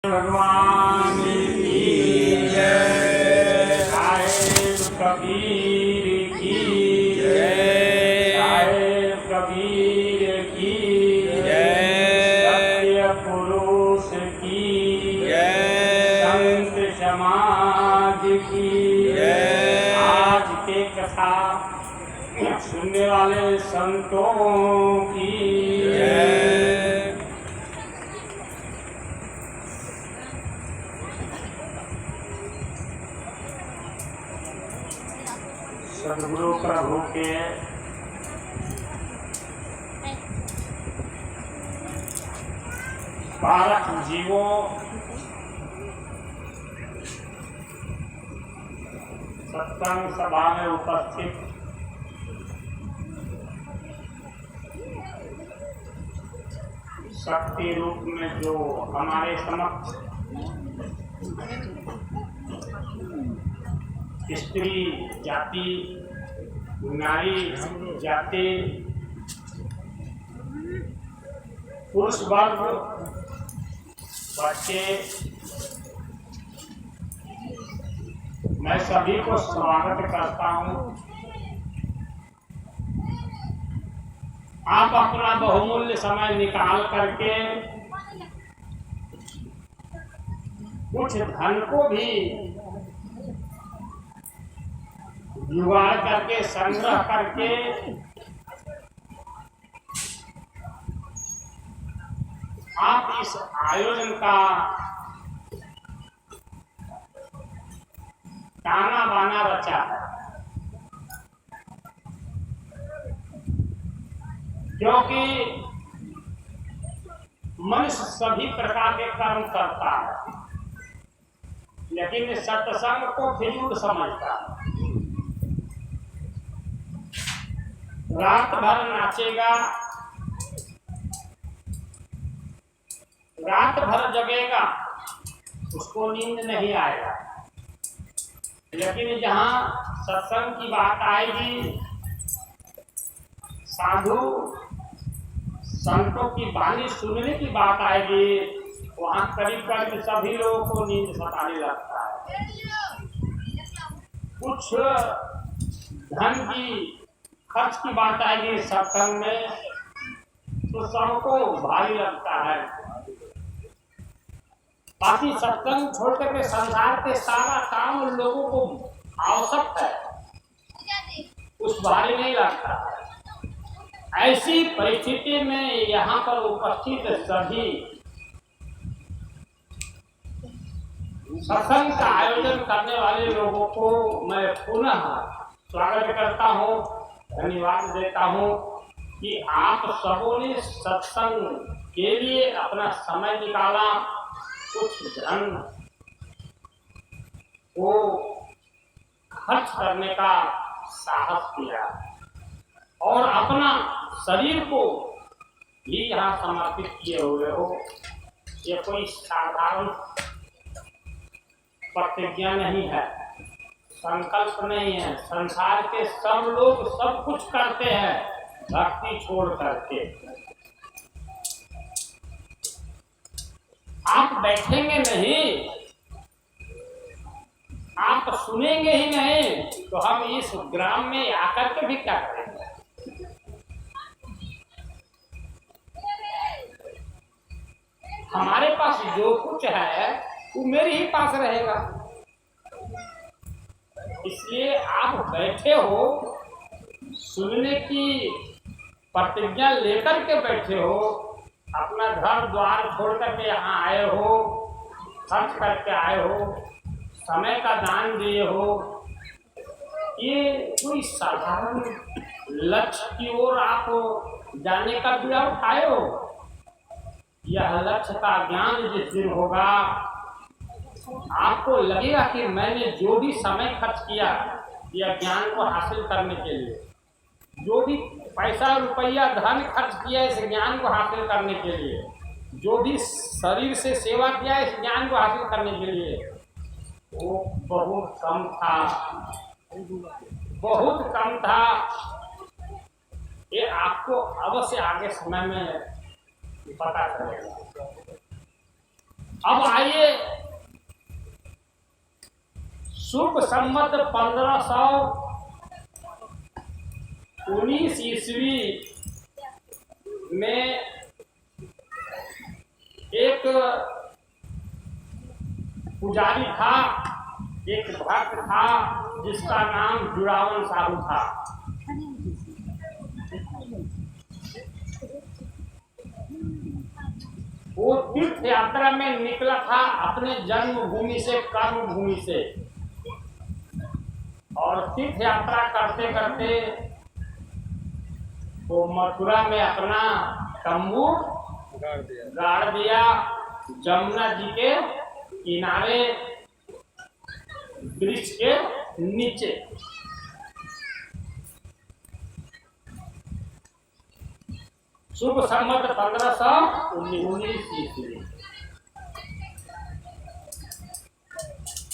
भगवान की जय। साहेब कबीर की जय। साहेब कबीर की जय। सत्य पुरुष की जय। संत समाज की जय। आज के कथा सुनने वाले संतों की जय। सदगुरु प्रभु के बालक जीवों सत्संग सभा में उपस्थित शक्ति रूप में जो हमारे समक्ष स्त्री जाति, नारी जाति, पुरुष वर्ग, बच्चे, मैं सभी को स्वागत करता हूँ। आप अपना बहुमूल्य समय निकाल करके कुछ धन को भी जुगाड़ करके संग्रह करके आप इस आयोजन का ताना बाना रचा है, क्योंकि मनुष्य सभी प्रकार के कर्म करता है, लेकिन सत्संग को फिजूल समझता है। रात भर नाचेगा, रात भर जगेगा, उसको नींद नहीं आएगा। लेकिन जहाँ सत्संग की बात आएगी, साधु संतों की वाणी सुनने की बात आएगी, वहाँ करीब करीब सभी लोगों को नींद सताने लगता है। कुछ धन की खर्च की बात आएगी सत्संग में, तो सबको भारी लगता है। बाकी सत्संग छोड़ करके संसार के सारा काम उन लोगों को आवश्यक है, उस भारी नहीं लगता है। ऐसी परिस्थिति में यहाँ पर उपस्थित सभी सत्संग का आयोजन करने वाले लोगों को मैं पुनः स्वागत करता हूँ, धन्यवाद देता हूँ कि आप सबों ने सत्संग के लिए अपना समय निकाला, कुछ धन को खर्च करने का साहस किया और अपना शरीर को भी यहाँ समर्पित किए हुए हो। ये कोई साधारण प्रतिज्ञा नहीं है, संकल्प नहीं है। संसार के सब लोग सब कुछ करते हैं भक्ति छोड़ करके। आप बैठेंगे नहीं, आप सुनेंगे ही नहीं, तो हम इस ग्राम में आकर के भी क्या करेंगे? हमारे पास जो कुछ है वो मेरे ही पास रहेगा। इसलिए आप बैठे हो, सुनने की प्रतिज्ञा लेकर के बैठे हो, अपना घर द्वार छोड़ करके यहाँ आए हो, खर्च करके आए हो, समय का दान दिए हो। ये कोई साधारण लक्ष्य की ओर आप जाने का बीड़ा उठाए हो। यह लक्ष्य का ज्ञान जिस दिन होगा, आपको लगेगा कि मैंने जो भी समय खर्च किया यह ज्ञान को हासिल करने के लिए, जो भी पैसा रुपया धन खर्च किया इस ज्ञान को हासिल करने के लिए, जो भी शरीर से सेवा किया इस ज्ञान को हासिल करने के लिए, वो बहुत कम था, बहुत कम था। ये आपको अवश्य आगे समय में पता चलेगा। अब आइए शुभ संवत 1519 ईस्वी में एक पुजारी था, एक भक्त था जिसका नाम जुड़ावन साहू था। वो तीर्थ यात्रा में निकला था अपने जन्मभूमि से, कर्म भूमि से, और तीर्थ यात्रा करते करते वो मथुरा में अपना तंबू गाड़ दिया जमुना जी के किनारे वृक्ष के नीचे। शुभ संवत 1519 ईस्वी।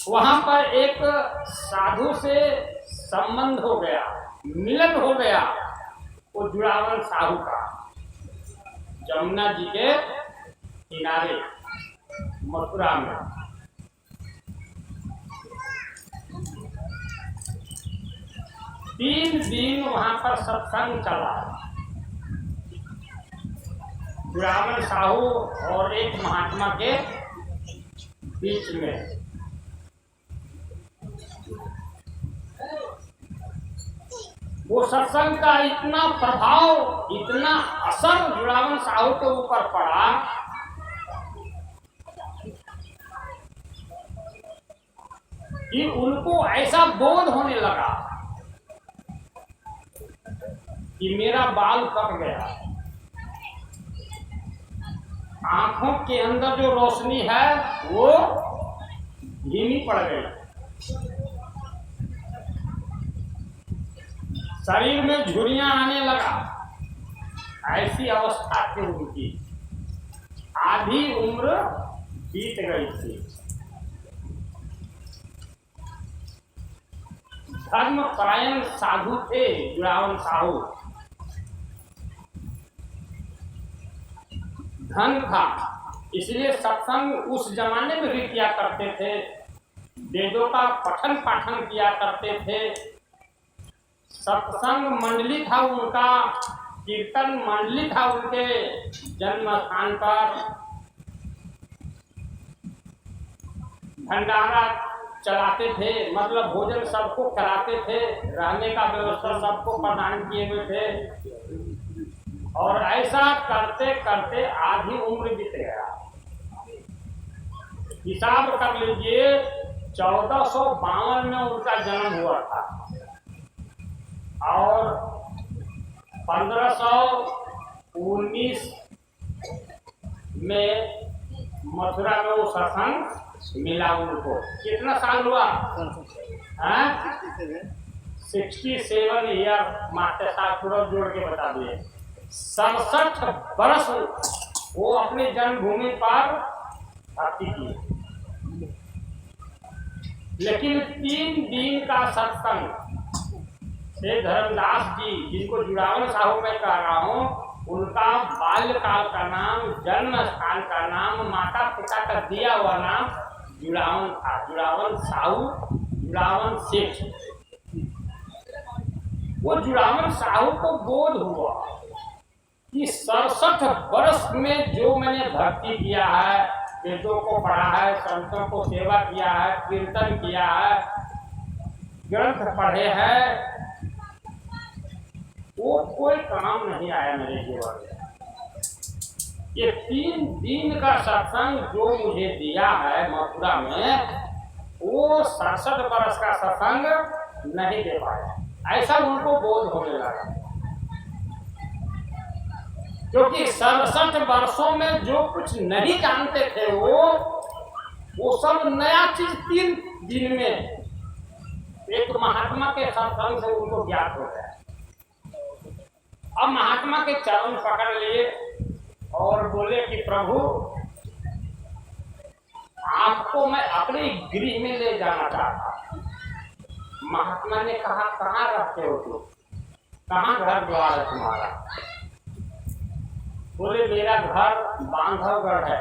वहां पर एक साधु से संबंध हो गया, मिलन हो गया वो जुड़ावन साहू का, जमुना जी के किनारे मथुरा में। तीन दिन वहां पर सत्संग चला। जुड़ावन साहू और एक महात्मा के बीच में। वो सत्संग का इतना प्रभाव, इतना असर जुड़ावन साहू के ऊपर पड़ा कि उनको ऐसा बोध होने लगा कि मेरा बाल कट गया, आंखों के अंदर जो रोशनी है वो धीमी पड़ गई, शरीर में झुर्रियां आने लगा। ऐसी अवस्था थी उनकी, आधी उम्र बीत गई थी। धर्मपरायण साधु थे जुड़ावन साहू। धन था, इसलिए सत्संग उस जमाने में भी किया करते थे, वेदों का पठन पाठन किया करते थे, सत्संग मंडली था उनका, कीर्तन मंडली था उनके जन्म स्थान पर, भंडारा चलाते थे, मतलब भोजन सबको कराते थे, रहने का व्यवस्था सबको प्रदान किए हुए थे। और ऐसा करते करते आधी उम्र बीत गया। हिसाब कर लीजिए 1452 में उनका जन्म हुआ था और 1519 में मथुरा में वो सत्संग मिला उनको। कितना साल हुआ? 67 ईयर, मात्र साथ पूरा जोड़ के बता दिए। 67 वर्ष वो अपने जन्मभूमि पर भक्ति की। लेकिन 3 दिन का सत्संग से धर्मदास जी, जिनको जुड़ावन साहू मैं कह रहा हूँ, उनका बाल्यकाल का नाम, जन्म स्थान का नाम, माता पिता का दिया हुआ नाम जुड़ावन था। जुड़ावन साहू, जुड़ावन सेठ। वो जुड़ावन साहू को बोध हुआ कि 67 वर्ष में जो मैंने भक्ति किया है, वेदों को पढ़ा है, संतों को सेवा किया है, कीर्तन किया है, ग्रंथ पढ़े हैं, वो कोई काम नहीं आया मेरे जीवन में। ये 3 दिन का सत्संग जो मुझे दिया है मथुरा में, वो 67 वर्ष का सत्संग नहीं दे पाया। ऐसा उनको बोध होने लगा, क्योंकि 67 वर्षों में जो कुछ नहीं जानते थे वो सब नया चीज 3 दिन में एक महात्मा के सत्संग से उनको ज्ञात हो गया। अब महात्मा के चरण पकड़ लिए और बोले कि प्रभु, आपको मैं अपने गृह में ले जाना चाहता। महात्मा ने कहा, कहाँ रहते हो तुम, कहाँ घर द्वार है तुम्हारा? बोले मेरा घर बांधवगढ़ है।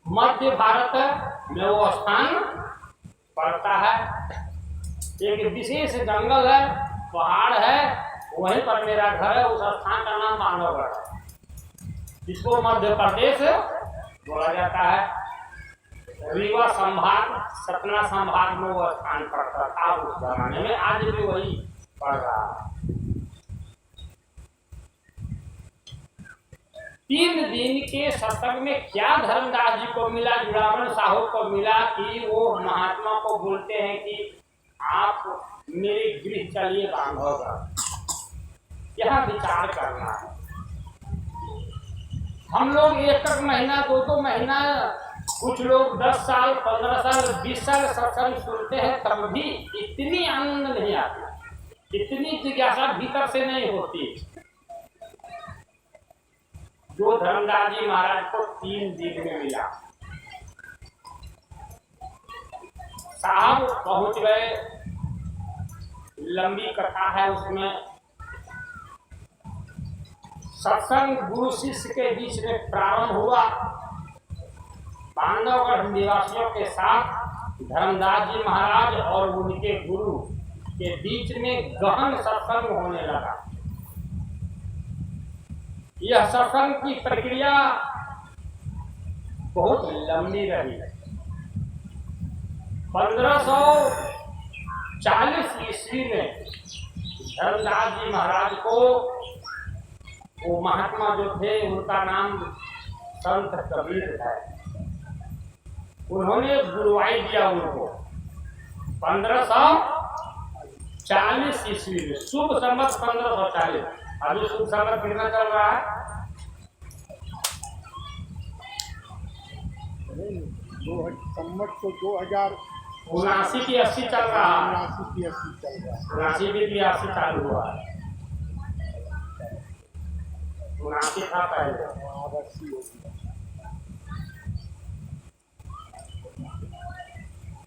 मध्य भारत में वो स्थान पड़ता है। एक विशेष जंगल है, पहाड़ है, वहीं पर मेरा घर है। उस स्थान का नाम मानवगढ़ है, जिसको मध्य प्रदेश बोला जाता है। रीवा संभाग, सतना संभाग में वो स्थान पड़ता था उस जमाने में, आज भी वही पड़ रहा है। 3 दिन के सत्संग में क्या धर्मदास जी को मिला, जुड़ावन साहू को मिला कि वो महात्मा को बोलते हैं कि आप मेरे गृह चलिए बांधवगढ़, यहाँ विचार करना है। हम लोग 1 महीना 2 महीना, कुछ लोग 10 साल 15 साल 20 साल सत्संग सुनते हैं, तब भी इतनी आनंद नहीं आती, इतनी जिज्ञासा भीतर से नहीं होती जो धर्मदास जी महाराज को 3 दिन में मिला। साहब पहुंच गए, लंबी कथा है उसमें। सत्संग गुरु शिष्य के बीच में प्रारंभ हुआ। बांधवगढ़ निवासियों के साथ धर्मदास जी महाराज और उनके गुरु के बीच में गहन सत्संग होने लगा। यह सत्संग की प्रक्रिया बहुत लंबी रही। 1540 ईस्वी में धर्मदास जी महाराज को, वो महात्मा जो थे उनका नाम संत कबीर है, उन्होंने गुरुवाई दिया उनको 1540 ईस्वी में, शुभ संवत 1540। अभी शुभ संवत कितना चल रहा है? 79 की 80 चल रहा है। 79 की 80 चालू हुआ है। 79 था पहले।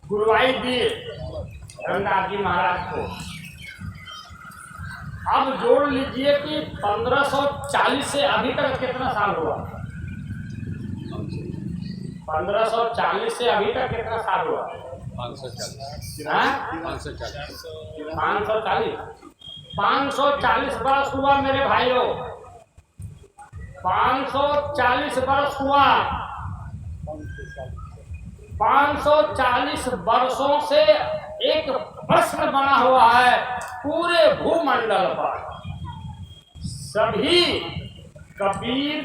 गुरुवाई दिए धर्मदास जी महाराज को। अब जोड़ लीजिए कि 1540 से अभी तक कितना साल हुआ? 1540 से अभी तक कितना साल हुआ? 540 वर्ष हुआ मेरे भाइयों, 540 वर्ष हुआ। 540 वर्षों से एक प्रश्न बना हुआ है पूरे भूमंडल पर। सभी कबीर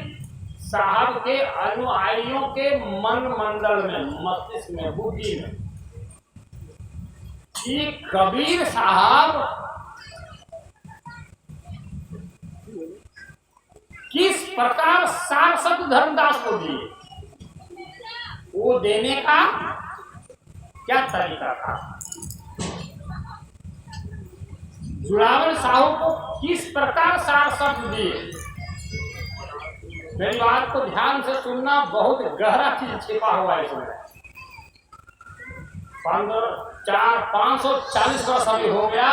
साहब के अनुयायियों के मन मंडल में, मस्तिष्क में, बुद्धि में, कि कबीर साहब किस प्रकार सारस्वत धर्मदास को दिए, वो देने का क्या तरीका था, जुड़ावन साहू को किस प्रकार सारस्वत दिए। मेरी बात को ध्यान से सुनना, बहुत गहरा चीज छिपा हुआ है इसमें। 540 वर्ष अभी हो गया,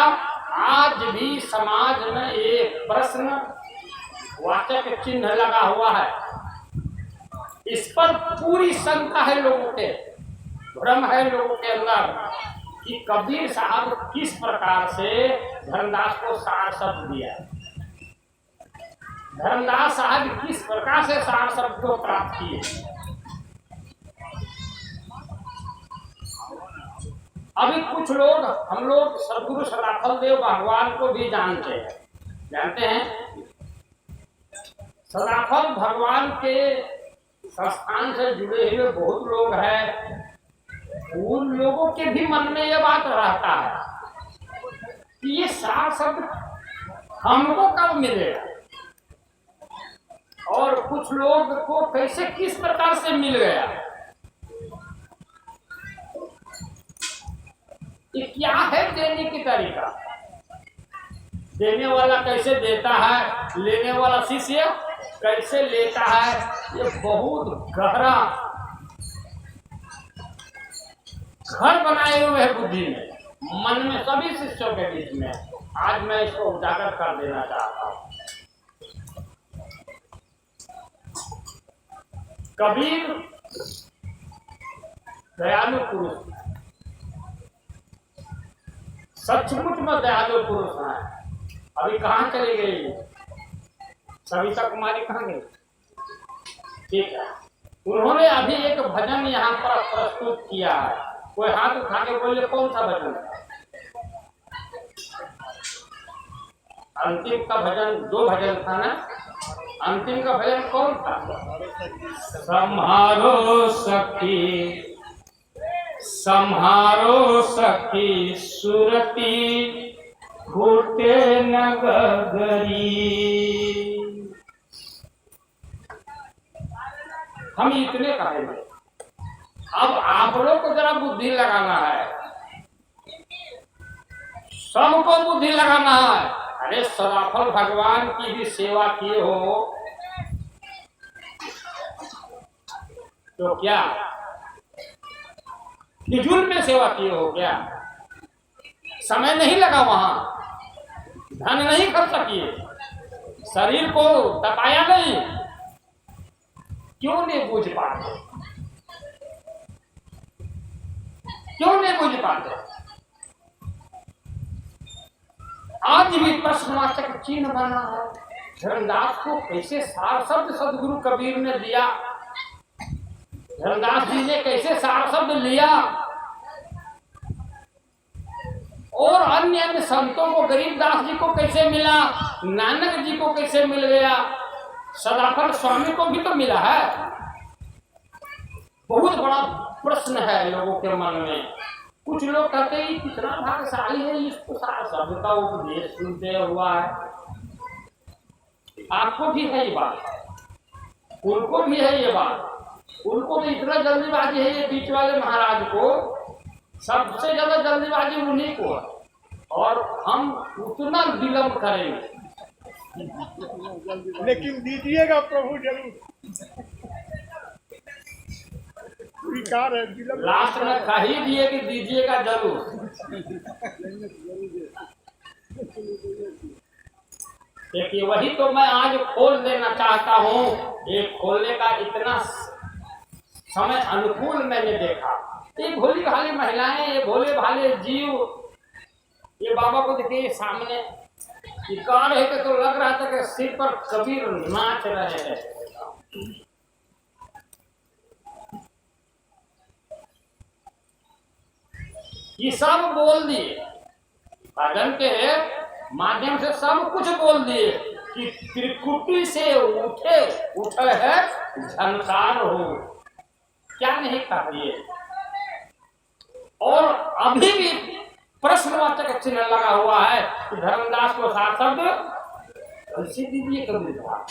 आज भी समाज में एक प्रश्न वाचक चिन्ह लगा हुआ है। इस पर पूरी शंका है लोगों के, भ्रम है लोगों के अंदर कि कबीर साहब किस प्रकार से धर्मदास को सारस्वत दिया, धर्मदास साहब किस प्रकार से सारस्वत को प्राप्त किए। अभी कुछ लोग, हम लोग सदगुरु सदाफल देव भगवान को भी जानते हैं। सदाफल भगवान के संस्थान से जुड़े हुए बहुत लोग हैं। उन लोगों के भी मन में यह बात रहता है कि ये सारस्वत हमको कब मिलेगा, और कुछ लोग को कैसे, किस प्रकार से मिल गया। ये क्या है देने की तरीका, देने वाला कैसे देता है, लेने वाला शिष्य कैसे लेता है, ये बहुत गहरा घर बनाए हुए है बुद्धि में, मन में, सभी शिष्यों के बीच में। आज मैं इसको उजागर कर देना चाहता हूँ। कबीर दयालु पुरुष, सचमुच में दयालु पुरुष है। अभी कहाँ चली गई सविता कुमारी, कहाँ गई? ठीक है, उन्होंने अभी एक भजन यहाँ पर प्रस्तुत किया है। कोई हाथ उठा के बोले कौन सा भजन? अंतिम का भजन, 2 भजन था ना, अंतिम का भजन कौन था? सम्हारो सखी सम्हारो सखी सुरती फूटे न गगरी। हम इतने कहेंगे। अब आप लोग को जरा बुद्धि लगाना है, सबको बुद्धि लगाना है। अरे सदाफल भगवान की भी सेवा किए हो तो क्या फिजूल में सेवा किए हो क्या? समय नहीं लगा वहां, धन नहीं खर्च किए, शरीर को दबाया नहीं, क्यों नहीं बुझ पाते? क्यों नहीं बुझ पाते? आज भी प्रश्नवाचक चिन्ह बना है। धर्मदास को कैसे सार शब्द सदगुरु कबीर ने दिया, धर्मदास जी ने कैसे सार शब्द लिया, और अन्य अन्य संतों को, गरीबदास जी को कैसे मिला, नानक जी को कैसे मिल गया, सदाफल स्वामी को भी तो मिला है। बहुत बड़ा प्रश्न है लोगों के मन में। कुछ लोग कहते हैं कितना भाग्यशाली है, इसको सारा शब्द का उपदेश सुनते हुआ है। आपको भी है ये बात, उनको भी है ये बात। उनको तो इतना जल्दीबाजी है ये बीच वाले महाराज को, सबसे ज्यादा जल्दीबाजी उन्हीं को है, और हम उतना विलंब करेंगे। लेकिन दीजिएगा प्रभु जरूर, स्वीकार है। लास्ट में कह ही दिए कि दीजिएगा जरूर। देखिए वही तो मैं आज खोल देना चाहता हूँ। ये खोलने का इतना समय अनुकूल मैंने देखा। ये भोली भाली महिलाएं, ये भोले भाले जीव, ये बाबा को देखिए सामने गा रहे थे तो लग रहा था कि सिर पर कबीर नाच रहे हैं। ये सब बोल दिए, भजन के माध्यम से सब कुछ बोल दिए कि त्रिकुटी से उठे है झनकार हो, क्या नहीं कर दिए। और अभी भी प्रश्नवाचक चिन्ह लगा हुआ है कि धर्मदास को सार शब्द कैसे दीजिए कबीर था।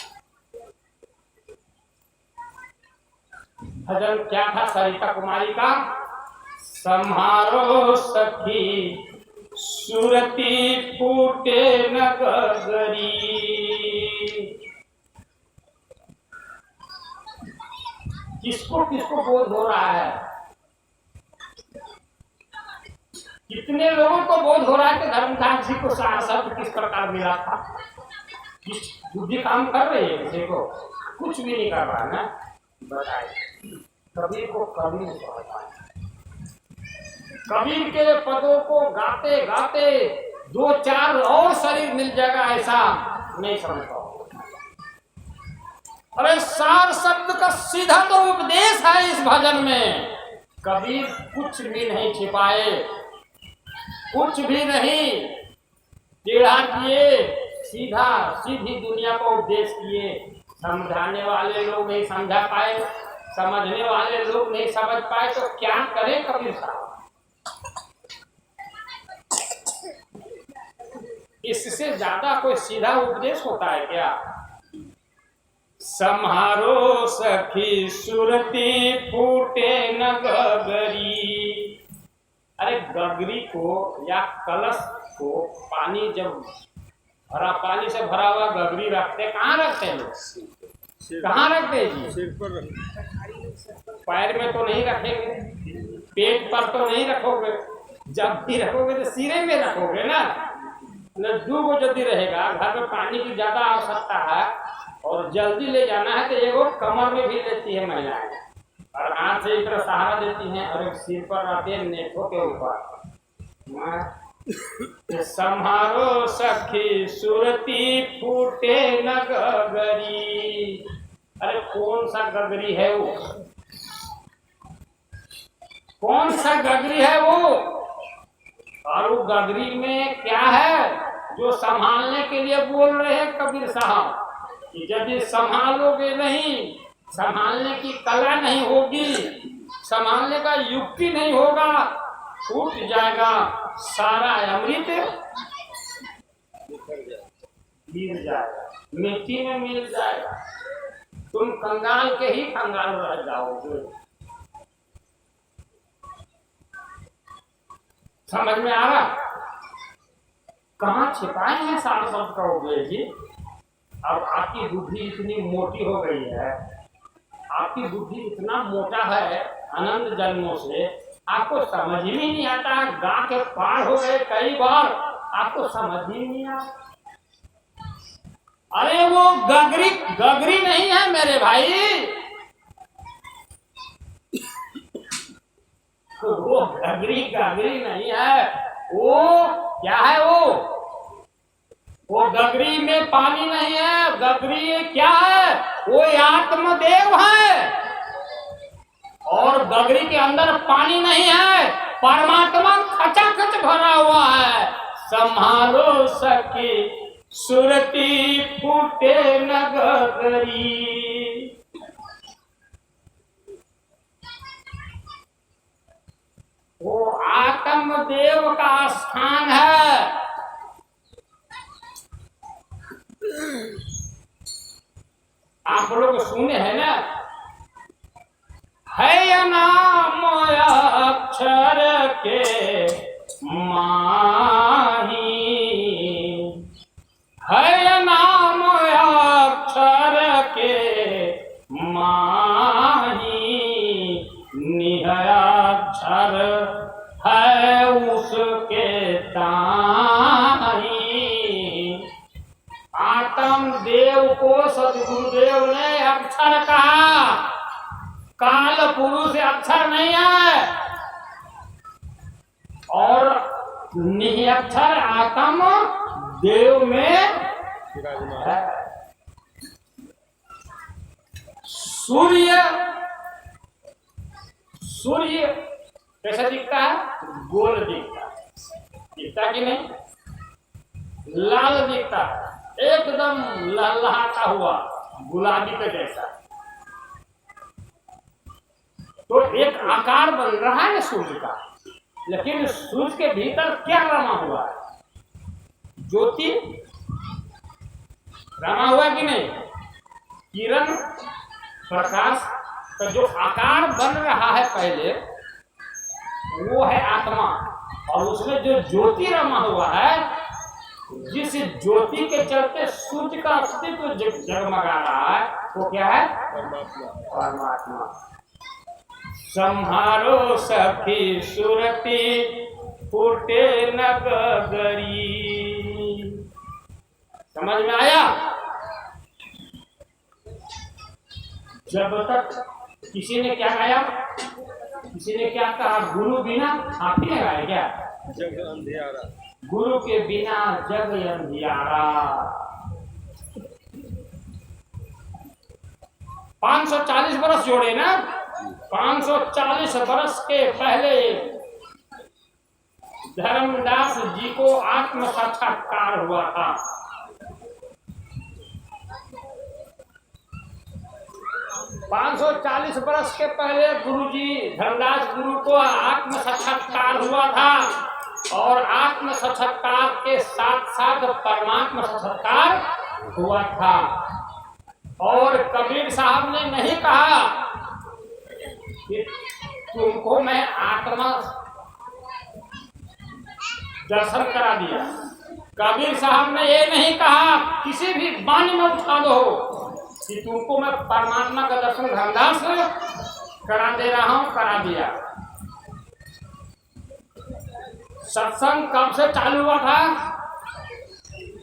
भजन क्या था सरिता कुमारी का? सम्हारो सखी सुरती फूटे न गगरी। किसको किसको बोध हो रहा है? कितने लोगों को बोध हो रहा है कि धर्मदास जी को सार शब्द किस प्रकार मिला था? बुद्धि काम कर रही है किसी को? कुछ भी नहीं कर रहा है ना। बताइए कबीर को कबीर कहता है। कबीर के पदों को गाते गाते 2-4 और शरीर मिल जाएगा ऐसा नहीं समझता। अरे सार शब्द का सीधा तो उपदेश है इस भजन में। कबीर कुछ भी नहीं छिपाए, कुछ भी नहीं टेढ़ा किए, सीधा सीधी दुनिया को उपदेश किए। समझाने वाले लोग नहीं समझा पाए, समझने वाले लोग नहीं समझ पाए, तो क्या करें कबीर साहब? इससे ज्यादा कोई सीधा उपदेश होता है क्या? सम्हारो सखी सुरती फूटे न गगरी। अरे गगरी को या कलश को पानी जब पानी से भरा हुआ गगरी रखते, कहाँ रखते हैं लोग? कहाँ रखते हैं जी? सिर पर। पैर में तो नहीं रखेंगे, पेट पर तो नहीं रखोगे, जब भी रखोगे तो सिरे में रखोगे ना। नजदूक यदि रहेगा, घर में पानी की ज्यादा आवश्यकता है और जल्दी ले जाना है तो एगो कमर में भी लेती है महिलाएं और हाथ से एक तरह सहारा देती हैं और एक सिर पर रहती है नेठों के ऊपर। संहारो सखी सुरती फूटे न गगरी। अरे कौन सा गगरी है वो, कौन सा गगरी है वो, और वो गगरी में क्या है जो संभालने के लिए बोल रहे हैं कबीर साहब कि यदि संभालोगे नहीं, संभालने की कला नहीं होगी, संभालने का युक्ति नहीं होगा, टूट जाएगा सारा अमृत, गिर जाएगा, मिट्टी में मिल जाएगा, तुम कंगाल के ही कंगाल रह जाओगे। समझ में आ रहा? कहाँ छिपाए हैं सारे शब्द का उपदेश जी। अब आपकी बुद्धि इतनी मोटी हो गई है, आपकी बुद्धि इतना मोटा है अनंत जन्मों से, आपको समझ ही नहीं आता। गा के पार हो गए कई बार, आपको समझ ही नहीं आता। अरे वो गगरी गगरी नहीं है मेरे भाई, वो गगरी गगरी नहीं है, वो क्या है वो गगरी में पानी नहीं है। गगरी क्या है? वो आत्मदेव है और गगरी के अंदर पानी नहीं है, परमात्मा खचाखच भरा हुआ है। संभालो सखी सुरती फूटे न गगरी। वो आत्मदेव का स्थान है। आप लोग सुने हैं ना, है नाम अक्षर के माही, है नाम अक्षर के माही, निहयाक्षर है उसके ताही। आत्म देव को सदगुरुदेव ने अक्षर कहा, काल पुरुष अक्षर नहीं है, और निरक्षर आत्म देव में है। सूर्य सूर्य कैसा दिखता है? गोल दिखता है, दिखता कि नहीं? लाल दिखता है, एकदम लहलहाता हुआ गुलाबी का जैसा। तो एक आकार बन रहा है सूर्य का, लेकिन सूर्य के भीतर क्या रमा हुआ है? ज्योति रमा हुआ कि नहीं? किरण प्रकाश का जो आकार बन रहा है पहले, वो है आत्मा, और उसमें जो ज्योति रमा हुआ है, जिस ज्योति के चलते सूर्य का अस्तित्व जगमगा रहा है, वो क्या है? परमात्मा। संहारो सखी सुरती फूटे न गगरी। समझ में आया? जब तक किसी ने क्या गाया, किसी ने क्या कहा? गुरु बिना, आप ही ने गाया क्या? जग अंधियारा, गुरु के बिना जग अंधियारा। 540 बरस जोड़े ना, 540 बरस के पहले धर्मदास जी को आत्म साक्षात्कार हुआ था। 540 बरस के पहले गुरुजी धर्मदास गुरु को आत्म साक्षात्कार हुआ था, और आत्म साक्षात्कार के साथ साथ परमात्मा साक्षात्कार हुआ था। और कबीर साहब ने नहीं कहा कि तुमको मैं आत्मा दर्शन करा दिया। कबीर साहब ने ये नहीं कहा, किसी भी वाणी में उठा दो कि तुमको मैं परमात्मा का दर्शन धर्मदास करा दे रहा हूं, करा दिया। सत्संग कब से चालू हुआ था?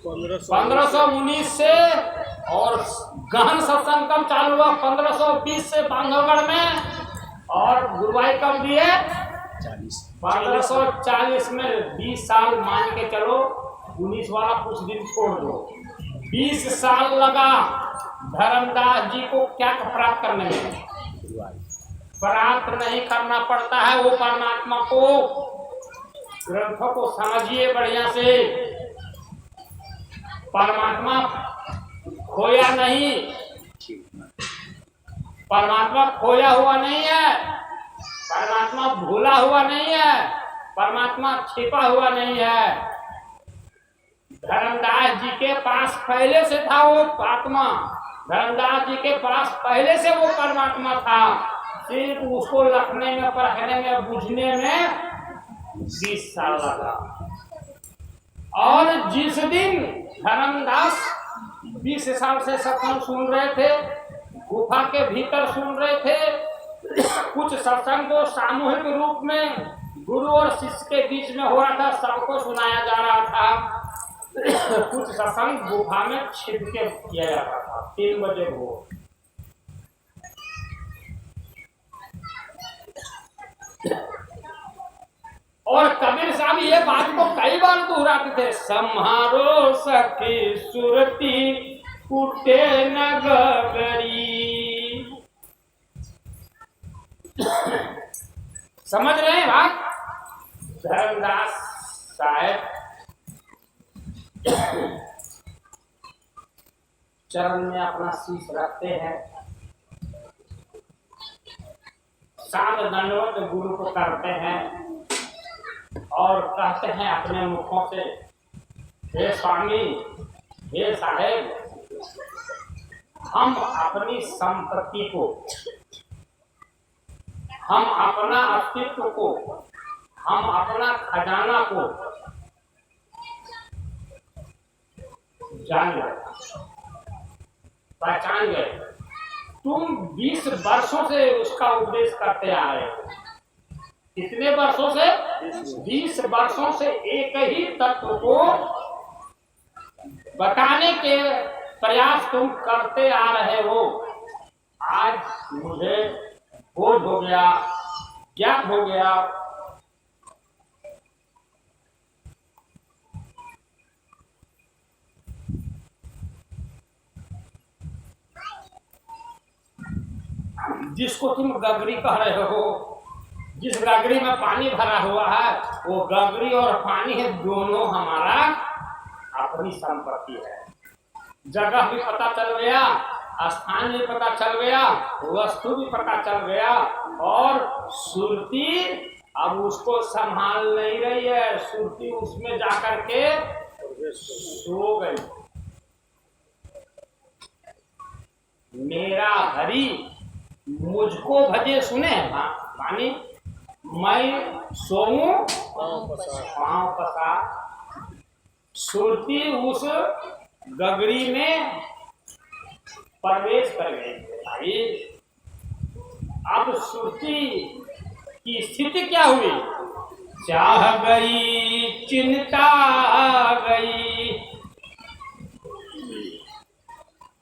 1519 से, और गहन सत्संग कब चालू हुआ? 1520 से बांधवगढ़ में। और गुरुवाई कब दिए? 1540 में। 20 साल मान के चलो, 19 वाला कुछ दिन छोड़ दो, 20 साल लगा धर्मदास जी को क्या प्राप्त करने में? प्राप्त नहीं करना पड़ता है वो परमात्मा को। ग्रंथों को समझिए बढ़िया से। परमात्मा खोया नहीं, परमात्मा खोया हुआ नहीं है, परमात्मा भूला हुआ नहीं है, परमात्मा छिपा हुआ नहीं है। धर्मदास जी के पास पहले से था वो आत्मा, धर्मदास जी के पास पहले से वो परमात्मा था, सिर्फ उसको रखने में, परखने में, बुझने में 20 साल लगा। और जिस दिन धर्मदास 20 साल से सत्संग सुन रहे थे, गुफा के भीतर सुन रहे थे, कुछ सत्संग तो सामूहिक रूप में गुरु और शिष्य के बीच में हो रहा था, सबको सुनाया जा रहा था। कुछ सत्संग गुफा में छिप के किया जा रहा था। 3 बजे भोर। और कबीर साहब ये बात को कई बार दोहराते थे, सम्हारो सखी सुरती उठे न गगरी। समझ रहे हैं बात? धर्मदास साहब चरण में अपना शीश रखते हैं, सात दंडवत गुरु को करते हैं और कहते हैं अपने मुखों से, हे स्वामी, हे साहेब, हम अपनी संपत्ति को, हम अपना अस्तित्व को, हम अपना खजाना को जान गए, पहचान गए। तुम 20 वर्षों से उसका उपदेश करते आ रहे हो। कितने वर्षों से? 20 वर्षों से एक ही तत्व को बताने के प्रयास तुम करते आ रहे हो। आज मुझे बोध हो गया, ज्ञात हो गया। जिसको तुम गगरी कह रहे हो, जिस गगरी में पानी भरा हुआ है, वो गगरी और पानी है, दोनों हमारा अपनी संपत्ति है। जगह भी पता चल गया, स्थान भी पता चल गया, वस्तु भी पता चल गया, और सुरती अब उसको संभाल नहीं रही है। सुरती उसमें जाकर के सो गई। मेरा हरि मुझको भजे, सुने पानी, मैं सोऊं पांव पसार। सुरती उस गगरी में प्रवेश कर गई भाई। अब सुरती की स्थिति क्या हुई? चाह गई, चिंता गई,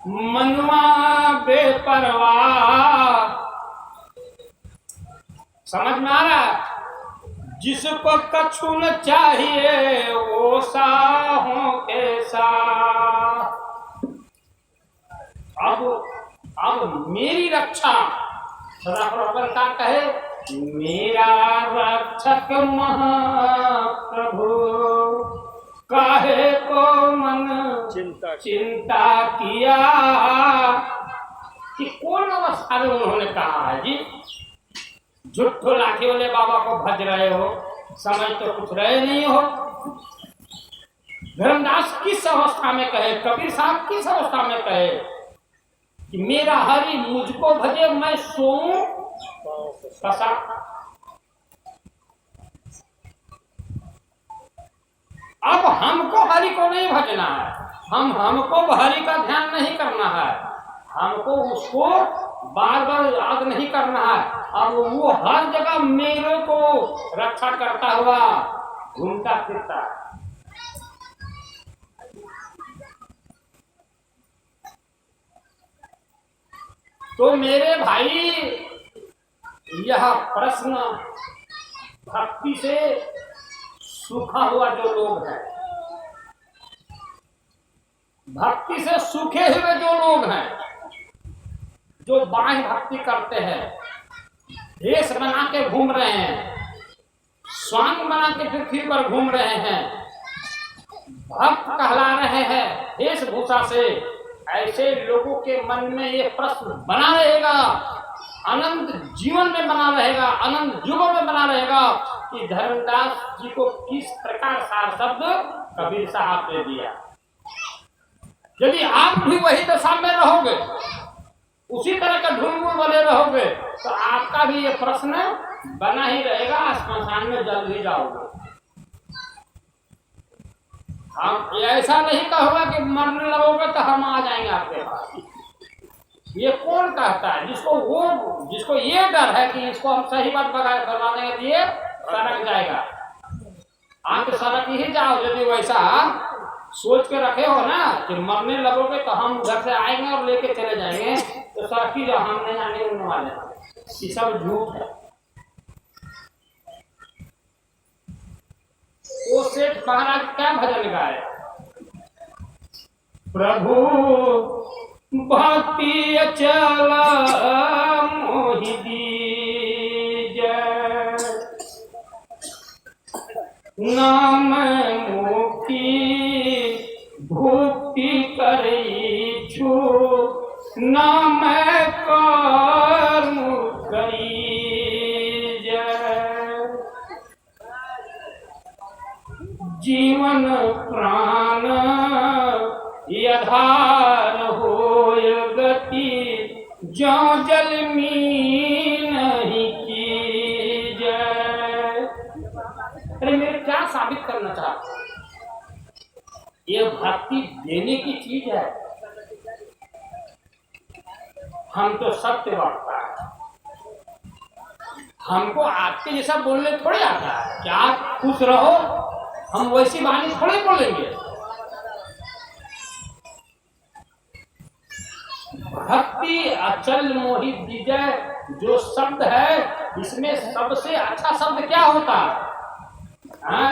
मनवा बेपरवाह। समझ में आ रहा? जिसको कछु न चाहिए वो साहों के साथ। अब मेरी रक्षा, सदा प्रभु का कहे, मेरा रक्षक महाप्रभु, काहे को मन चिंता किया। कि कौन अवस्था में उन्होंने कहा है जी? झूठो लाठी वाले बाबा को भज रहे हो, समझ तो कुछ रहे नहीं हो। धर्मदास किस अवस्था में कहे, कबीर साहब किस अवस्था में कहे कि मेरा हरि मुझको भजे, मैं सोऊं पसा। अब हमको हरि को नहीं भजना है, हमको हरि का ध्यान नहीं करना है, हमको उसको बार बार याद नहीं करना है। अब वो हर जगह मेरे को रक्षा करता हुआ घूमता फिरता है। तो मेरे भाई यह प्रश्न भक्ति से सूखा हुआ जो लोग हैं, भक्ति से सूखे हुए जो लोग हैं, जो बाह्य भक्ति करते हैं, भेष बना के घूम रहे हैं, स्वांग बना के पृथ्वी पर घूम रहे हैं, भक्त कहला रहे हैं वेशभूषा से, ऐसे लोगों के मन में ये प्रश्न बना रहेगा, अनंत जीवन में बना रहेगा, अनंत युगों में बना रहेगा कि धर्मदास जी को किस प्रकार सार शब्द कबीर साहब ने दिया। यदि आप भी वही दशा में रहोगे, उसी तरह का ढुलमुल बने रहोगे, तो आपका भी ये प्रश्न बना ही रहेगा, स्मशान में जल्द ही जाओगे। हम ऐसा नहीं कहोगे कि मरने लगोगे तो हम आ जाएंगे आपके पास। ये कौन कहता है? जिसको ये डर है कि इसको हम सही बात करवाने के लिए सड़क जाएगा, आप सड़क ही जाओ। यदि वैसा सोच के रखे हो ना कि मरने लगोगे तो हम घर से आएंगे और लेके चले जाएंगे, तो सड़क ही जाओ, हम नहीं आने उड़ने वाले। ये सब झूठ है। वो सेठ महाराज क्या भजन गाए? प्रभु भक्ति अचल मोहि दीजै, नाम मुक्ति भुक्ति करी छु, नाम कर्म करी जीवन प्राण यधार होय गति, जो जल में नहीं की जय। अरे मेरे क्या साबित करना चाहते? ये भक्ति देने की चीज है। हम तो सत्य बांटता है, हमको आपके जैसा बोलने थोड़े आता है कि आप खुश रहो, हम वैसी वाणी थोड़े बोलेंगे। भक्ति अचल मोहि दीजै जो शब्द है, इसमें सबसे अच्छा शब्द क्या होता है?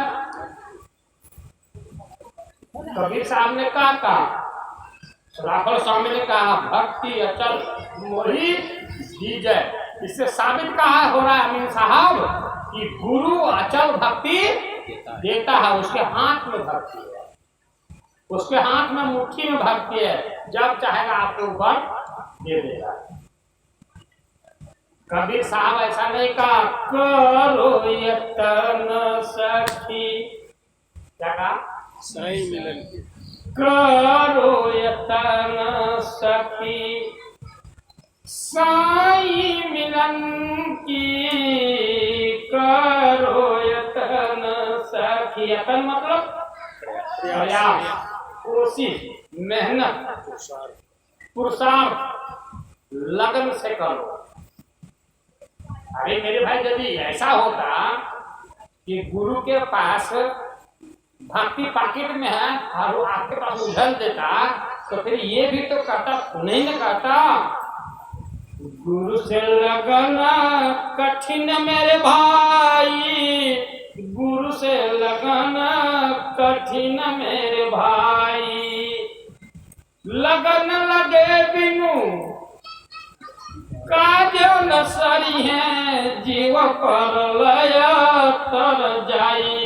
कबीर साहब ने कहा, राफल स्वामी ने कहा भक्ति अचल मोहि दीजै। इससे साबित कहा हो रहा है अमीन साहब कि गुरु अचल भक्ति देता है, उसके हाथ में भक्ति है, उसके हाथ में मुट्ठी में भक्ति है, जब चाहेगा आपके ऊपर दे देगा। कबीर साहब ऐसा नहीं कहा करो यतन सखी, क्या कहा? सही मिलन की करो यतन सखी, साई मिलन की करो यतन सखी। यतन मतलब प्रयास, कोशिश, मेहनत, पुरुषार्थ, लगन से करो। अरे मेरे भाई, यदि ऐसा होता कि गुरु के पास भक्ति पाकिट में है और आपके पास उछल देता, तो फिर ये भी तो करता नहीं ना करता। गुरु से लगना कठिन मेरे भाई, गुरु से लगना कठिन मेरे भाई, लगन लगे बिनु काज न सरी है, जीव पर लया तर जाई।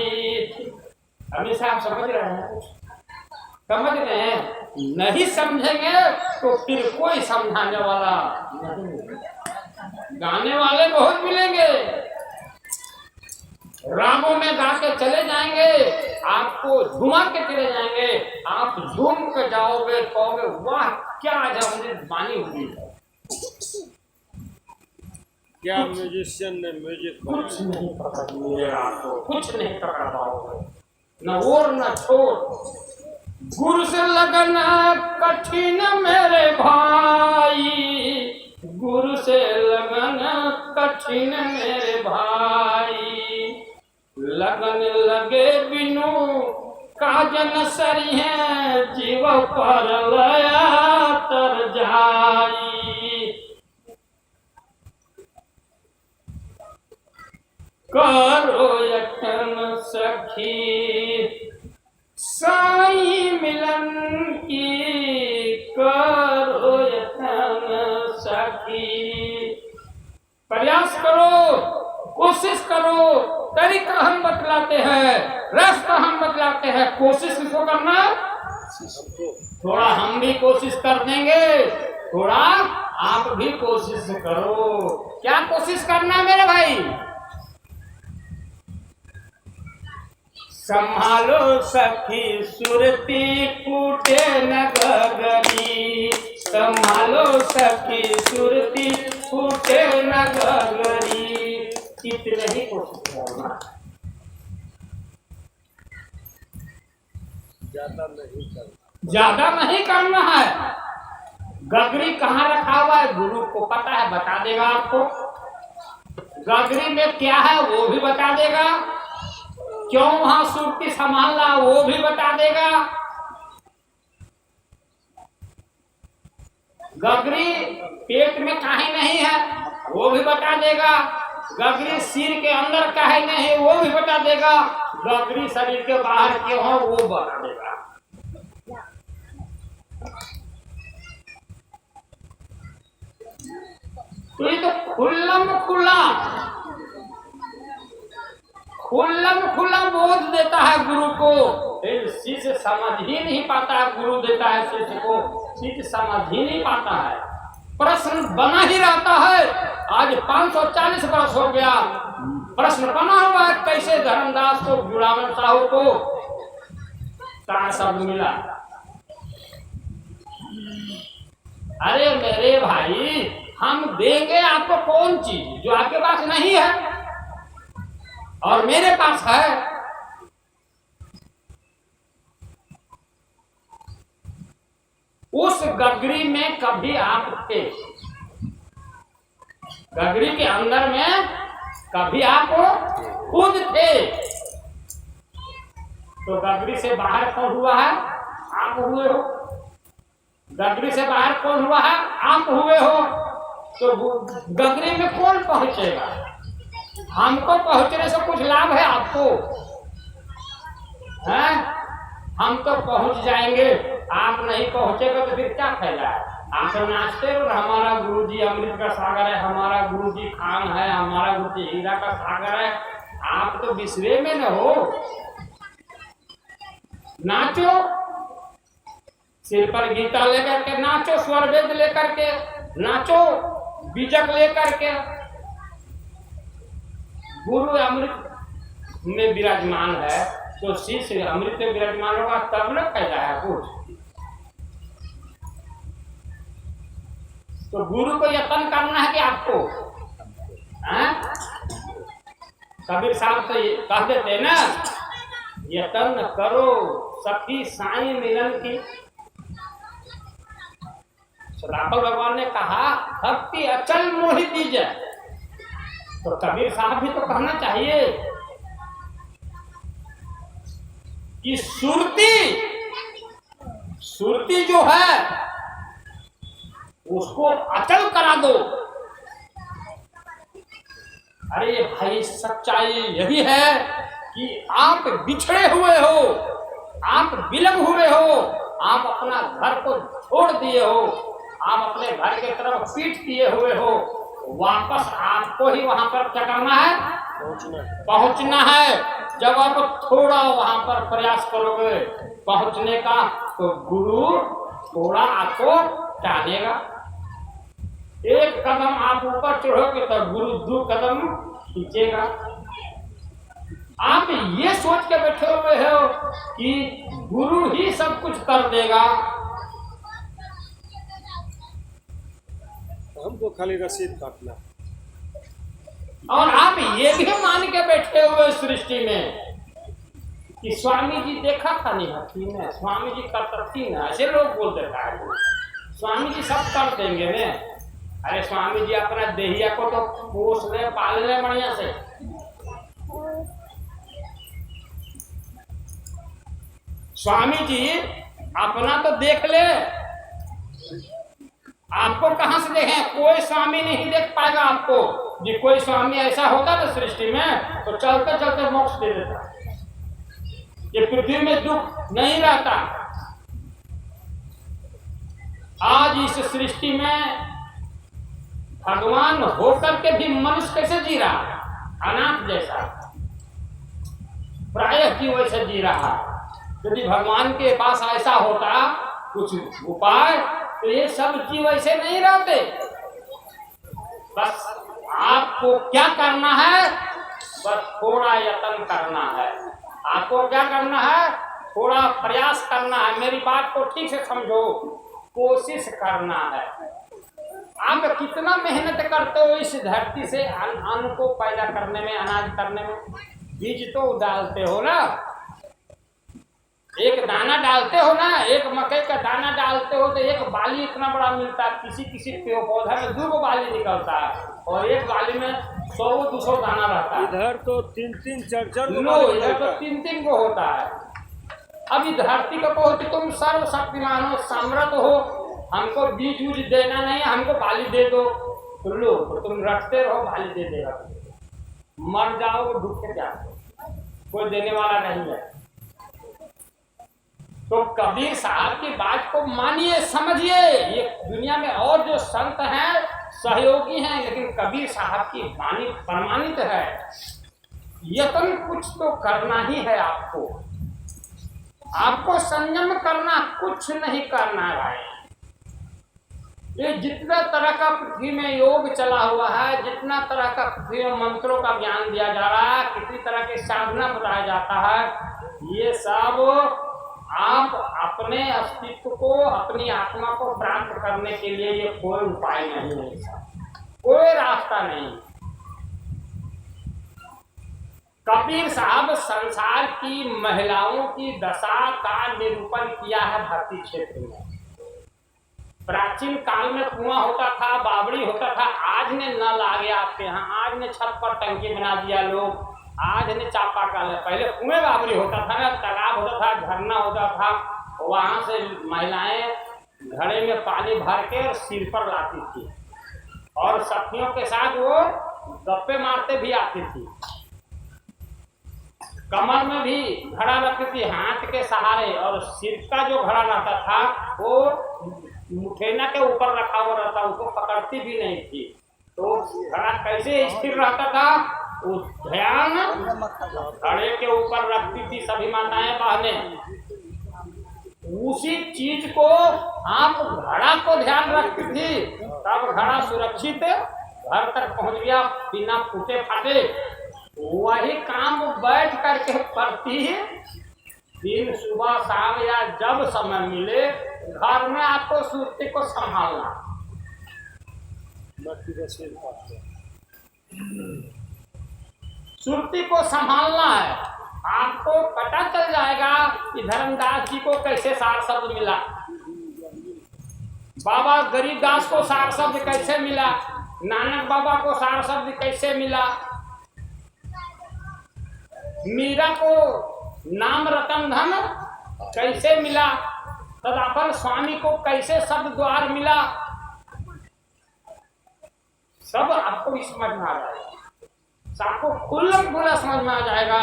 अभी साहब समझ रहे हैं? समझ रहे हैं? नहीं समझेंगे तो फिर कोई समझाने वाला नहीं। गाने वाले बहुत मिलेंगे, रागों में गा के चले जाएंगे, आपको झूमा के चले जाएंगे, आप झूम के जाओगे, कहोगे वाह क्या अमृत वाणी हुई है। क्या म्यूजिशियन ने म्यूजिक कुछ नहीं पकड़ लिया, आपको कुछ नहीं पकड़ पाओगे, न और न छोड़। गुरु से लगना कठिन मेरे भाई, गुरु से लगना कठिन मेरे भाई, लगन लगे बिनु काजन सरी है, जीव पर लया तर जाई। करो यत्न सखी साईं मिलन की, करो यत्न सखी। प्रयास करो, कोशिश करो। तरीका हम बतलाते हैं, रास्ता हम बतलाते हैं, कोशिश किसको करना? थोड़ा हम भी कोशिश कर देंगे, थोड़ा आप भी कोशिश करो। क्या कोशिश करना मेरे भाई? संभालो सखी सुरती फूटे न गगरी, संभालो सखी सुरती फूटे न गगरी। इतने ही कोशिश करना, ज्यादा नहीं करना है। गगरी कहाँ रखा हुआ है गुरु को पता है, बता देगा आपको। गगरी में क्या है वो भी बता देगा, क्यों वहां सुरती संभालना वो भी बता देगा। गगरी पेट में काहे नहीं है वो भी बता देगा। गगरी सिर के अंदर काहे नहीं है वो भी बता देगा। गगरी शरीर के बाहर क्यों हो वो बता देगा। तो ये तो खुल्लम बोध देता है गुरु को। शिष्य समझ ही नहीं पाता है, गुरु देता है शिष्य को, शिष्य समझ ही नहीं पाता है। प्रश्न बना ही रहता है। आज 540 वर्ष हो गया, प्रश्न बना हुआ है कैसे धर्मदास को, जुड़ावन साहू को कहाँ शब्द मिला। अरे मेरे भाई, हम देंगे आपको कौन चीज जो आपके पास नहीं है और मेरे पास है। उस गगरी में कभी आप थे, गगरी के अंदर में कभी आप खुद थे। तो गगरी से बाहर कौन हुआ है? आप हुए हो। गगरी से बाहर कौन हुआ है? आप हुए हो। तो गगरी में कौन पहुंचेगा? हमको पहुंचने से कुछ लाभ है आपको? हैं? हम तो पहुंच जाएंगे, आप नहीं पहुंचेगा तो फिर क्या फायदा है? आप तो नाचते हो, हमारा गुरुजी अमृत का सागर है, हमारा गुरुजी खान है, हमारा गुरुजी हीरा का सागर है। आप तो विश्व में न हो। नाचो, सिर पर गीता लेकर के नाचो, स्वर वेद लेकर के नाचो, बीजक लेकर के। गुरु अमृत में विराजमान है तो शिष्य अमृत में विराजमान होगा, तब न फायदा है कुछ। तो गुरु को यत्न करना है कि आपको? कबीर साहब तो कह देते ना, यत्न करो सखी साईं मिलन की। राहुल भगवान ने कहा भक्ति अचल मोहि दीजिए, तो कबीर साहब भी तो कहना चाहिए कि सुरती जो है उसको अचल करा दो। अरे भाई, सच्चाई यही है कि आप बिछड़े हुए हो, आप विलग हुए हो, आप अपना घर को छोड़ दिए हो, आप अपने घर के तरफ पीठ किए हुए हो। वापस आपको ही वहां पर क्या करना है? पहुंचना है। जब आप थोड़ा वहां पर प्रयास करोगे पहुंचने का, तो गुरु थोड़ा आपको टालेगा। एक कदम आप ऊपर चढ़ोगे तो गुरु 2 कदम खींचेगा। आप ये सोच के बैठे हुए हो कि गुरु ही सब कुछ कर देगा। हमको खाली रसीद काटना। और आप ये भी मान के बैठे हुए सृष्टि में कि स्वामी जी देखा था नहीं में, स्वामी जी करती ना, ऐसे लोग बोल देता है स्वामी जी सब कर देंगे ने। अरे स्वामी जी अपना देहिया को तो पोस ले, पाल ले बढ़िया से। स्वामी जी अपना तो देख ले, आपको कहां से देखें? कोई स्वामी नहीं देख पाएगा आपको। जी कोई स्वामी ऐसा होता ना सृष्टि में तो चलते चलते मोक्ष दे देता। ये पृथ्वी में दुख नहीं रहता। आज इस सृष्टि में भगवान होकर के भी मनुष्य कैसे जी रहा है? अनाथ जैसा, प्रायः की वैसे जी रहा। यदि भगवान के पास ऐसा होता कुछ उपाय तो ये सब जीव ऐसे नहीं रहते। बस आपको क्या करना है? बस थोड़ा यत्न करना है। आपको क्या करना है? थोड़ा प्रयास करना है। मेरी बात को ठीक से समझो, कोशिश करना है। आप कितना मेहनत करते हो इस धरती से अन्न को पैदा करने में, अनाज करने में? बीज तो डालते हो ना, एक दाना डालते हो ना, एक मकई का दाना डालते हो तो एक बाली इतना बड़ा मिलता है। किसी किसी पेड़ पौधा में 2 बाली निकलता है और एक बाली में 100-200 दाना रहता है। इधर तो 3-3 4-4 इधर तो 3-3 को होता है। अब इस धरती को कहो कि तुम सर्वशक्तिमान हो, समर्थ हो, हमको बीज उज देना नहीं, हमको बाली दे दो, तो लो, तो तुम रखते रहो, बाली दे देगा। मर जाओगे भूख के जाओगे, कोई देने वाला नहीं है। तो कबीर साहब की बात को मानिए, समझिए। ये दुनिया में और जो संत हैं सहयोगी हैं, लेकिन कबीर साहब की वाणी प्रमाणित है। यत्न कुछ तो करना ही है आपको। आपको संयम करना, कुछ नहीं करना है। ये जितना तरह का पृथ्वी में योग चला हुआ है, जितना तरह का पृथ्वी में मंत्रों का ज्ञान दिया जा रहा है, किसी तरह की साधना बताया जाता है, ये सब आप अपने अस्तित्व को, अपनी आत्मा को प्राप्त करने के लिए ये कोई उपाय नहीं है, कोई रास्ता नहीं। कबीर साहब संसार की महिलाओं की दशा का निरूपण किया है धरती क्षेत्र में। प्राचीन काल में कुआं होता था, बावड़ी होता था, आज ने नल आ गया आपके यहाँ, आज ने छत पर टंकी बना दिया लोग, आज ने चापाकल है। पहले कुएं बावड़ी होता था ना, तालाब होता था, झरना होता था, वहां से महिलाएं घड़े में पानी भर के और सिर पर लाती थी और सखियों के साथ वो गप्पे मारते भी आती थी। कमर में भी घड़ा रखती थी हाथ के सहारे, और सिर का जो घड़ा रहता था वो मुठेना के ऊपर रखा हुआ रहता, उसको पकड़ती भी नहीं थी। तो घड़ा कैसे स्थिर रहता था? उस ध्यान घड़े के ऊपर रखती थी सभी माताएं बहनें। उसी चीज को आप घड़ा को ध्यान रखती थी, तब घड़ा सुरक्षित घर तक पहुंच गया बिना फूटे फाटे। वही काम बैठ करके करती है दिन सुबह शाम या जब समय मिले, घर में आपको सुरती को संभालना। सुरती को संभालना है। आपको पता चल जाएगा कि धर्मदास जी को कैसे सार शब्द मिला, बाबा गरीबदास को सार शब्द कैसे मिला, नानक बाबा को सार शब्द कैसे मिला, मीरा को नाम रतन धन कैसे मिला, तदापर स्वामी को कैसे शब्द द्वार मिला, सब आपको समझ में आ जाएगा। आपको खुल्लम खुला समझ में आ जाएगा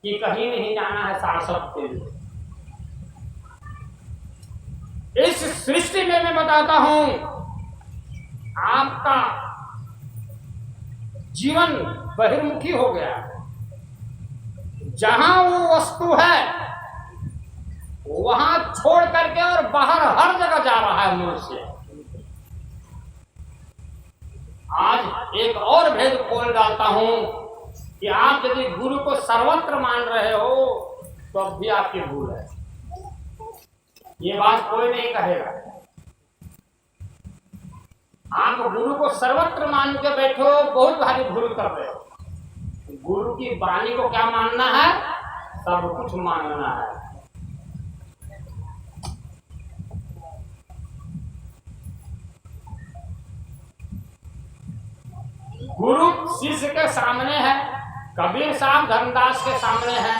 कि कहीं नहीं जाना है सार शब्द के लिए। इस सृष्टि में मैं बताता हूं, आपका जीवन बहिर्मुखी हो गया। जहां वो वस्तु है वहां छोड़ करके और बाहर हर जगह जा रहा है मनुष्य। आज एक और भेद खोल डालता हूं कि आप यदि गुरु को सर्वत्र मान रहे हो तो अब भी आपकी भूल है। ये बात कोई नहीं कहेगा। आप गुरु को सर्वत्र मान के बैठो, बहुत भारी भूल कर रहे हो। गुरु की वाणी को क्या मानना है? सब कुछ मानना है। गुरु शिष्य के सामने है, कबीर साहब धर्मदास के सामने है,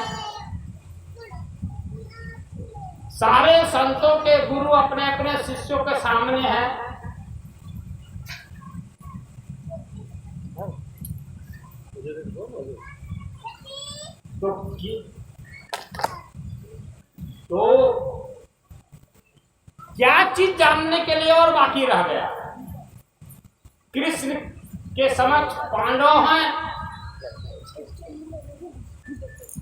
सारे संतों के गुरु अपने अपने शिष्यों के सामने हैं। तो क्या चीज जानने के लिए और बाकी रह गया? कृष्ण के समक्ष पांडव हैं,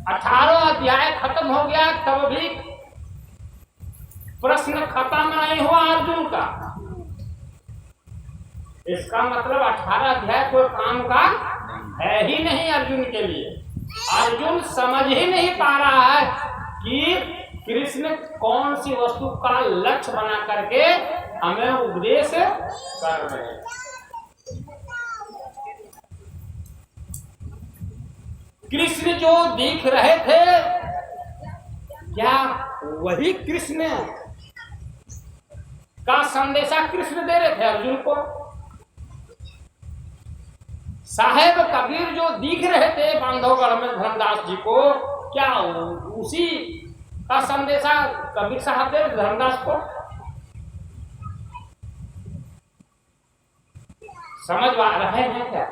18 अध्याय खत्म हो गया, तब भी प्रश्न खत्म नहीं हुआ अर्जुन का। इसका मतलब 18 अध्याय कोई काम का है ही नहीं अर्जुन के लिए। अर्जुन समझ ही नहीं पा रहा है कि कृष्ण कौन सी वस्तु का लक्ष्य बना करके हमें उपदेश कर रहे हैं। कृष्ण जो दिख रहे थे, क्या वही कृष्ण का संदेशा कृष्ण दे रहे थे अर्जुन को? साहेब कबीर जो दिख रहे थे बांधवगढ़ में धर्मदास जी को, क्या उसी का संदेशा कबीर साहब दे धर्मदास को? समझ पा रहे हैं क्या?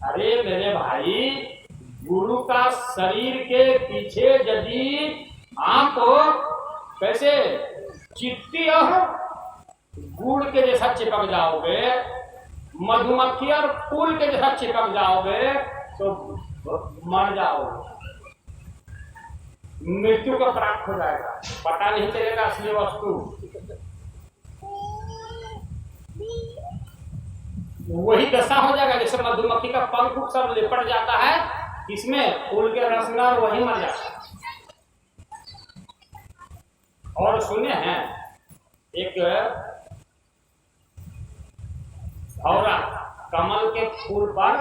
अरे मेरे भाई, गुरु का शरीर के पीछे यदि आप कैसे चिट्टी और गुड़ के जैसा चिपक जाओगे, मधुमक्खी और फूल के जैसा चिपक जाओगे, तो मर जाओगे, मृत्यु को प्राप्त हो जाएगा, पता नहीं चलेगा असली वस्तु। वही दशा हो जाएगा जैसे मधुमक्खी का पंख सब लिपट जाता है, इसमें फूल के रस में, और वही मर जाता है। और सुने हैं एक भौरा कमल के फूल पर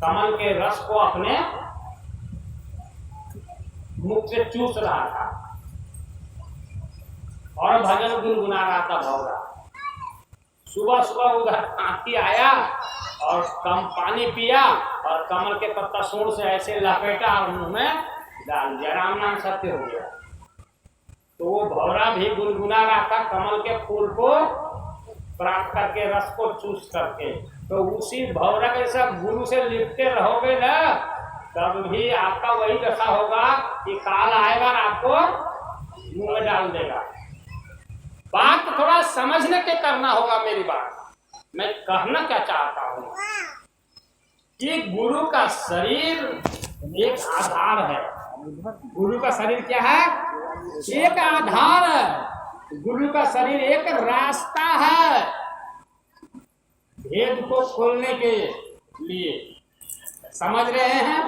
कमल के रस को अपने मुख से चूस रहा था और भजन गुनगुना रहा था भौरा। सुबह सुबह उधर हाथी आया और कम पानी पिया और कमल के पत्ता सूंड से ऐसे लपेटा और मुंह में डाल दिया। राम नाम सत्य हो गया। तो वो भौरा भी गुनगुना रहा था कमल के फूल को प्राप्त करके, रस को चूस करके। तो उसी भौरा के सब गुरु से लिपटे रहोगे ना, तब भी आपका वही दशा होगा कि काल आएगा और आपको मुंह में डाल देगा। बात थोड़ा समझने के करना होगा। मेरी बात मैं कहना क्या चाहता हूँ कि गुरु का शरीर एक आधार है। गुरु का शरीर क्या है? एक आधार है। गुरु का शरीर एक रास्ता है भेद को खोलने के लिए। समझ रहे हैं?